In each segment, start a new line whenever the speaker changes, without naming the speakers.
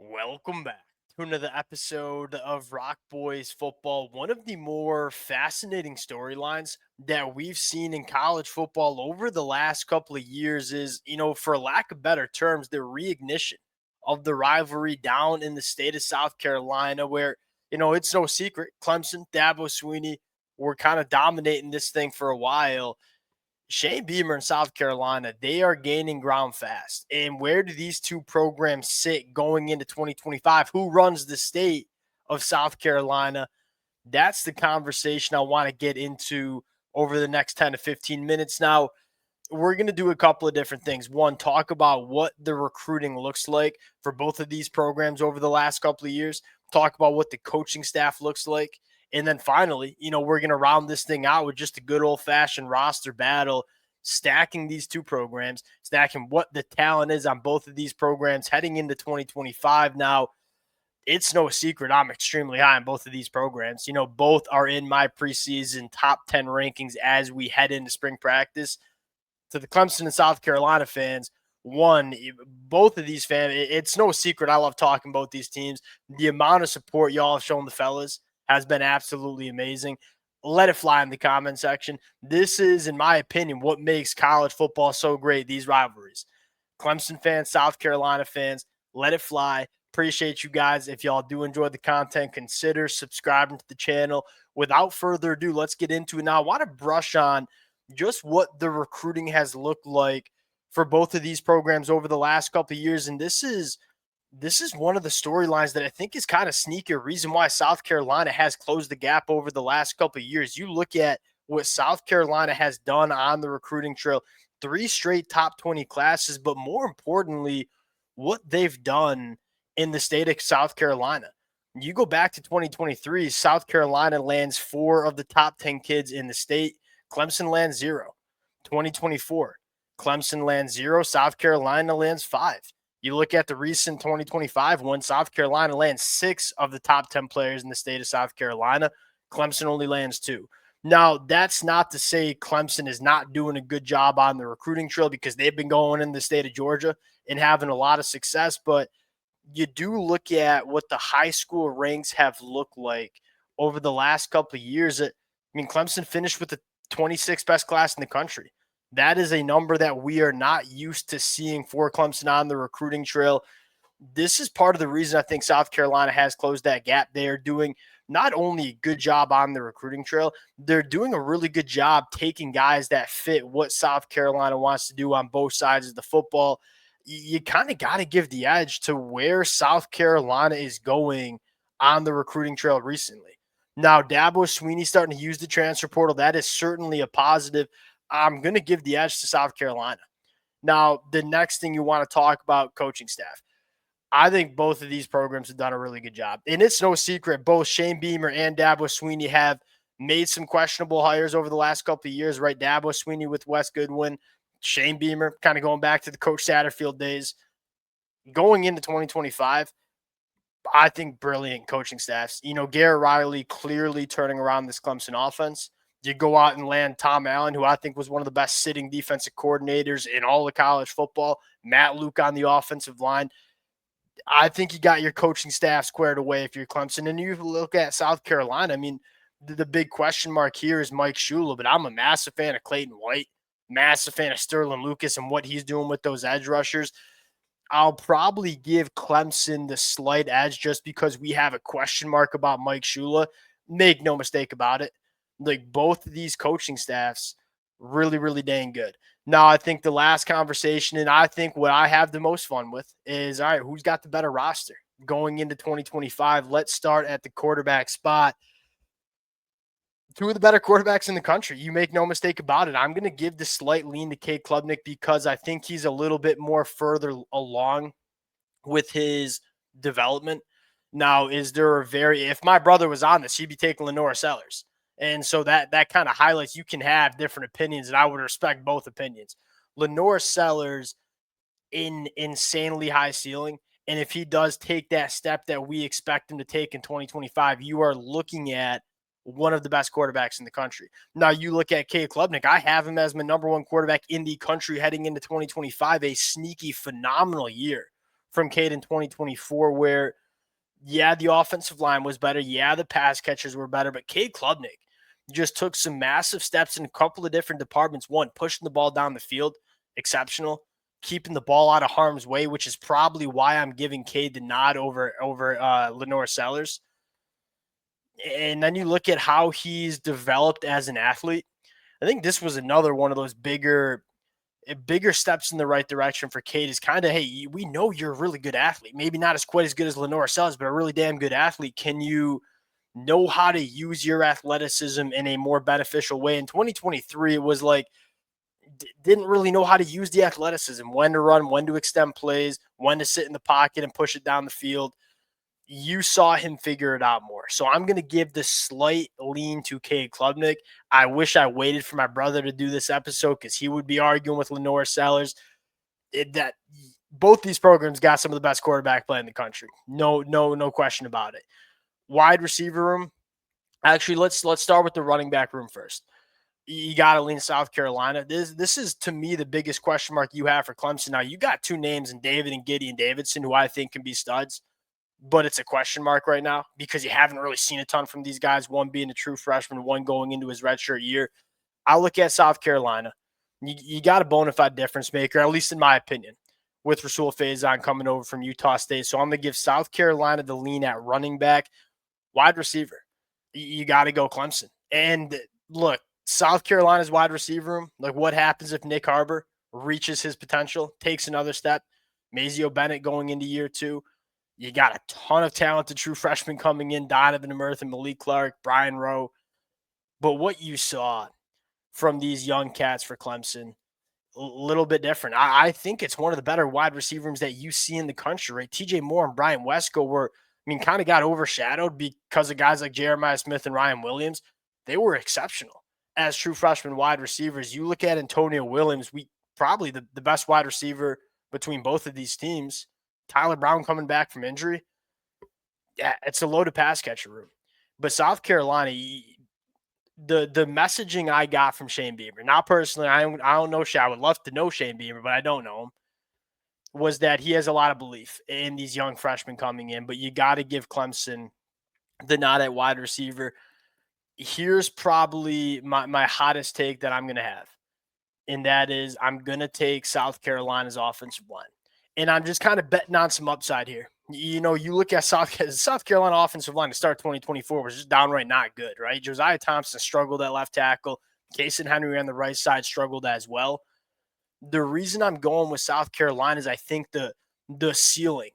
Welcome back to another episode of Rock Boys Football. One of the more fascinating storylines that we've seen in college football over the last couple of years is, for lack of better terms, the reignition of the rivalry down in the state of South Carolina, where, it's no secret Clemson, Dabo Swinney were kind of dominating this thing for a while. Shane Beamer in South Carolina, they are gaining ground fast. And where do these two programs sit going into 2025? Who runs the state of South Carolina? That's the conversation I want to get into over the next 10 to 15 minutes. Now, we're going to do a couple of different things. One, talk about what the recruiting looks like for both of these programs over the last couple of years, talk about what the coaching staff looks like. And then finally, we're going to round this thing out with just a good old fashioned roster battle, stacking these two programs, stacking what the talent is on both of these programs heading into 2025. Now, it's no secret I'm extremely high on both of these programs. Both are in my preseason top 10 rankings as we head into spring practice. To the Clemson and South Carolina fans, both of these fans, it's no secret I love talking about these teams. The amount of support y'all have shown the fellas has been absolutely amazing. Let it fly in the comment section. This is, in my opinion, what makes college football so great, these rivalries. Clemson fans, South Carolina fans, let it fly. Appreciate you guys. If y'all do enjoy the content, consider subscribing to the channel. Without further ado, let's get into it now. I want to brush on just what the recruiting has looked like for both of these programs over the last couple of years. And this is one of the storylines that I think is kind of sneaky, a reason why South Carolina has closed the gap over the last couple of years. You look at what South Carolina has done on the recruiting trail, 3 straight top 20 classes, but more importantly, what they've done in the state of South Carolina. You go back to 2023, South Carolina lands 4 of the top 10 kids in the state. Clemson lands 0. 2024, Clemson lands 0. South Carolina lands 5. You look at the recent 2025 one, South Carolina lands 6 of the top 10 players in the state of South Carolina. Clemson only lands 2. Now, that's not to say Clemson is not doing a good job on the recruiting trail, because they've been going in the state of Georgia and having a lot of success. But you do look at what the high school ranks have looked like over the last couple of years. Clemson finished with the 26th best class in the country. That is a number that we are not used to seeing for Clemson on the recruiting trail. This is part of the reason I think South Carolina has closed that gap. They are doing not only a good job on the recruiting trail, they're doing a really good job taking guys that fit what South Carolina wants to do on both sides of the football. You kind of got to give the edge to where South Carolina is going on the recruiting trail recently. Now, Dabo Swinney starting to use the transfer portal. That is certainly a positive. I'm going to give the edge to South Carolina. Now, the next thing you want to talk about, coaching staff. I think both of these programs have done a really good job. And it's no secret, both Shane Beamer and Dabo Swinney have made some questionable hires over the last couple of years, right? Dabo Swinney with Wes Goodwin, Shane Beamer kind of going back to the Coach Satterfield days. Going into 2025, I think brilliant coaching staffs. Garrett Riley clearly turning around this Clemson offense. You go out and land Tom Allen, who I think was one of the best sitting defensive coordinators in all of college football. Matt Luke on the offensive line. I think you got your coaching staff squared away if you're Clemson. And you look at South Carolina, the big question mark here is Mike Shula, but I'm a massive fan of Clayton White, massive fan of Sterling Lucas and what he's doing with those edge rushers. I'll probably give Clemson the slight edge just because we have a question mark about Mike Shula. Make no mistake about it. Like, both of these coaching staffs, really, really dang good. Now, I think the last conversation, and I think what I have the most fun with is, all right, who's got the better roster going into 2025? Let's start at the quarterback spot. 2 of the better quarterbacks in the country. You make no mistake about it. I'm going to give the slight lean to Cade Klubnik because I think he's a little bit more further along with his development. Now, if my brother was on this, he'd be taking Lenore Sellers. And so that kind of highlights you can have different opinions, and I would respect both opinions. Lenore Sellers, insanely high ceiling. And if he does take that step that we expect him to take in 2025, you are looking at one of the best quarterbacks in the country. Now, you look at Cade Klubnik. I have him as my number 1 quarterback in the country heading into 2025, a sneaky, phenomenal year from Cade in 2024 where, yeah, the offensive line was better. Yeah, the pass catchers were better, but Cade Klubnik just took some massive steps in a couple of different departments. One, pushing the ball down the field, exceptional. Keeping the ball out of harm's way, which is probably why I'm giving Cade the nod over Lenore Sellers. And then you look at how he's developed as an athlete. I think this was another one of those bigger steps in the right direction for Cade is kind of, hey, we know you're a really good athlete. Maybe not as quite as good as Lenore Sellers, but a really damn good athlete. Can you know how to use your athleticism in a more beneficial way? In 2023, it was like, didn't really know how to use the athleticism, when to run, when to extend plays, when to sit in the pocket and push it down the field. You saw him figure it out more. So I'm going to give the slight lean to Cade Klubnik. I wish I waited for my brother to do this episode because he would be arguing with Lenore Sellers. That both these programs got some of the best quarterback play in the country. No question about it. Wide receiver room. Actually, let's start with the running back room first. You got to lean South Carolina. This is, to me, the biggest question mark you have for Clemson. Now, you got two names in David and Gideon Davidson, who I think can be studs, but it's a question mark right now because you haven't really seen a ton from these guys, one being a true freshman, one going into his redshirt year. I look at South Carolina. You got a bona fide difference maker, at least in my opinion, with Rasul Faison coming over from Utah State. So I'm going to give South Carolina the lean at running back. Wide receiver, you got to go Clemson. And look, South Carolina's wide receiver room, like what happens if Nick Harbor reaches his potential, takes another step? Mazio Bennett going into year two. You got a ton of talented true freshmen coming in, Donovan Emerth and Malik Clark, Brian Rowe. But what you saw from these young cats for Clemson, a little bit different. I think it's one of the better wide receivers that you see in the country, right? TJ Moore and Brian Wesco kind of got overshadowed because of guys like Jeremiah Smith and Ryan Williams. They were exceptional as true freshman wide receivers. You look at Antonio Williams, probably the best wide receiver between both of these teams. Tyler Brown coming back from injury. Yeah, it's a loaded pass catcher room. But South Carolina, the messaging I got from Shane Beamer, not personally, I don't know Shane. I would love to know Shane Beamer, but I don't know him, was that he has a lot of belief in these young freshmen coming in, but you got to give Clemson the nod at wide receiver. Here's probably my hottest take that I'm going to have, and that is I'm going to take South Carolina's offensive line. And I'm just kind of betting on some upside here. You look at South Carolina offensive line to start 2024 was just downright not good, right? Josiah Thompson struggled at left tackle. Casey Henry on the right side struggled as well. The reason I'm going with South Carolina is I think the ceiling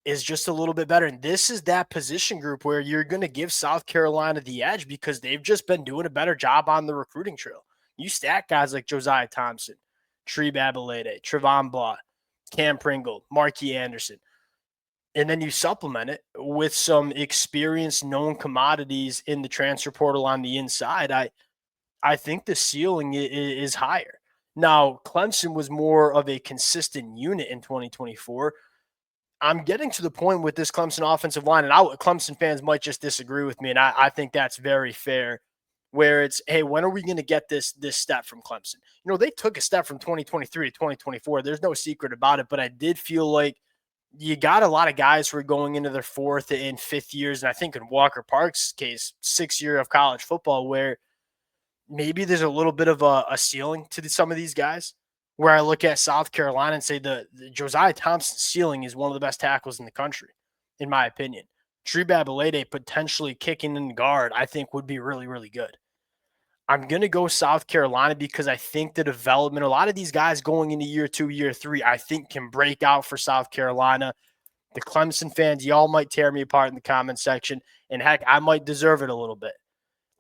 is just a little bit better. And this is that position group where you're going to give South Carolina the edge because they've just been doing a better job on the recruiting trail. You stack guys like Josiah Thompson, Tree Babalede, Trevon Blah, Cam Pringle, Marquis Anderson. And then you supplement it with some experienced known commodities in the transfer portal on the inside. I think the ceiling is higher. Now, Clemson was more of a consistent unit in 2024. I'm getting to the point with this Clemson offensive line, and Clemson fans might just disagree with me, and I think that's very fair, where it's, hey, when are we going to get this step from Clemson? They took a step from 2023 to 2024. There's no secret about it, but I did feel like you got a lot of guys who are going into their fourth and fifth years, and I think in Walker Park's case, 6th year of college football, where maybe there's a little bit of a ceiling to some of these guys, where I look at South Carolina and say the Josiah Thompson ceiling is one of the best tackles in the country, in my opinion. Tree Babalede potentially kicking in guard, I think would be really, really good. I'm going to go South Carolina because I think the development, a lot of these guys going into year 2, year 3, I think can break out for South Carolina. The Clemson fans, y'all might tear me apart in the comment section. And heck, I might deserve it a little bit.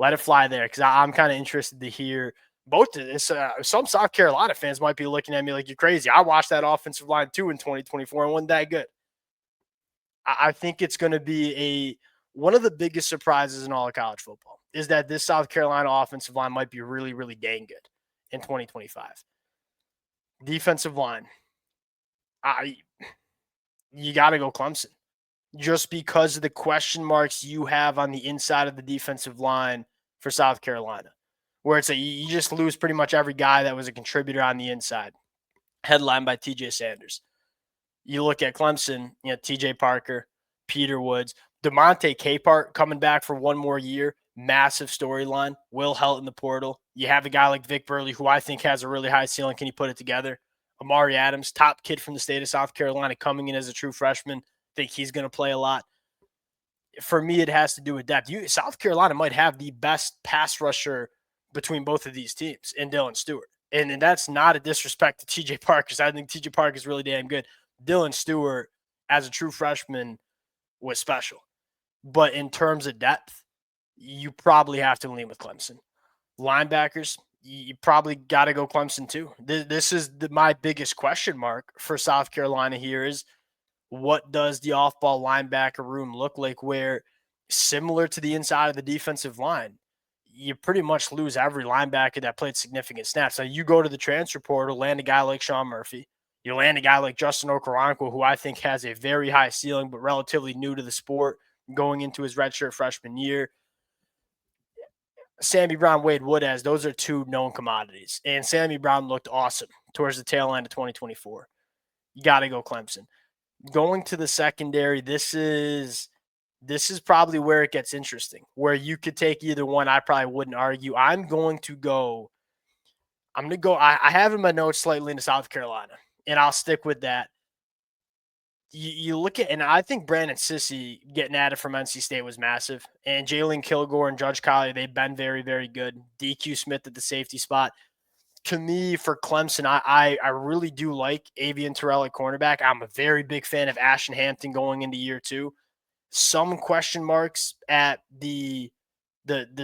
Let it fly there because I'm kind of interested to hear both of this. Some South Carolina fans might be looking at me like you're crazy. I watched that offensive line too in 2024 and wasn't that good. I think it's going to be one of the biggest surprises in all of college football is that this South Carolina offensive line might be really, really dang good in 2025. Defensive line, you got to go Clemson just because of the question marks you have on the inside of the defensive line for South Carolina, where it's you just lose pretty much every guy that was a contributor on the inside, headlined by TJ Sanders. You look at Clemson, TJ Parker, Peter Woods, DeMonte Capehart coming back for one more year. Massive storyline. Will Helt in the portal. You have a guy like Vic Burley, who I think has a really high ceiling. Can he put it together? Amari Adams, top kid from the state of South Carolina, coming in as a true freshman. Think he's going to play a lot. For me, it has to do with depth. South Carolina might have the best pass rusher between both of these teams in Dylan Stewart. And that's not a disrespect to TJ Parker, because I think TJ Parker is really damn good. Dylan Stewart, as a true freshman, was special. But in terms of depth, you probably have to lean with Clemson. Linebackers, you probably got to go Clemson too. This is my biggest question mark for South Carolina here is, what does the off-ball linebacker room look like, where, similar to the inside of the defensive line, you pretty much lose every linebacker that played significant snaps. So you go to the transfer portal, land a guy like Sean Murphy. You land a guy like Justin Okoronkwo, who I think has a very high ceiling, but relatively new to the sport going into his redshirt freshman year. Sammy Brown, Wade Woodaz, those are two known commodities. And Sammy Brown looked awesome towards the tail end of 2024. You got to go Clemson. Going to the secondary, this is probably where it gets interesting, where you could take either one. I probably wouldn't argue. I'm going to go. I have in my notes slightly into South Carolina, and I'll stick with that. You look at, and I think Brandon Sissy getting added from NC State was massive. And Jalen Kilgore and Judge Collier, they've been very, very good. DQ Smith at the safety spot. To me, for Clemson, I really do like Avian Terrell at cornerback. I'm a very big fan of Ashton Hampton going into year 2. Some question marks at the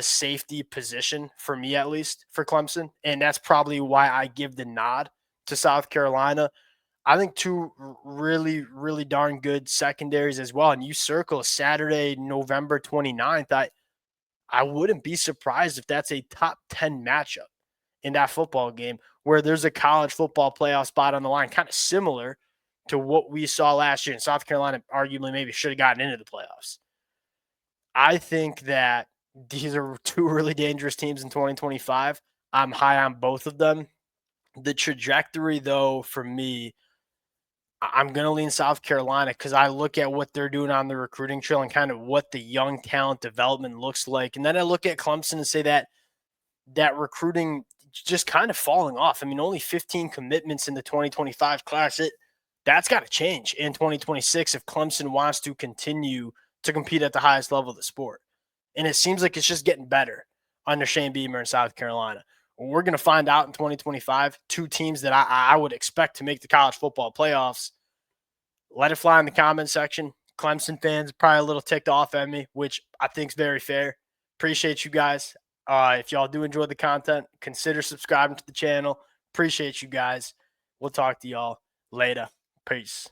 safety position, for me at least, for Clemson. And that's probably why I give the nod to South Carolina. I think two really, really darn good secondaries as well. And you circle Saturday, November 29th. I wouldn't be surprised if that's a top 10 matchup in that football game, where there's a college football playoff spot on the line, kind of similar to what we saw last year. And South Carolina arguably maybe should have gotten into the playoffs. I think that these are two really dangerous teams in 2025. I'm high on both of them. The trajectory, though, for me, I'm going to lean South Carolina, because I look at what they're doing on the recruiting trail and kind of what the young talent development looks like. And then I look at Clemson and say that recruiting just kind of falling off. I mean, only 15 commitments in the 2025 class. That's got to change in 2026 if Clemson wants to continue to compete at the highest level of the sport. And it seems like it's just getting better under Shane Beamer in South Carolina. We're going to find out in 2025, two teams that I would expect to make the college football playoffs. Let it fly in the comment section. Clemson fans probably a little ticked off at me, which I think is very fair. Appreciate you guys. If y'all do enjoy the content, consider subscribing to the channel. Appreciate you guys. We'll talk to y'all later. Peace.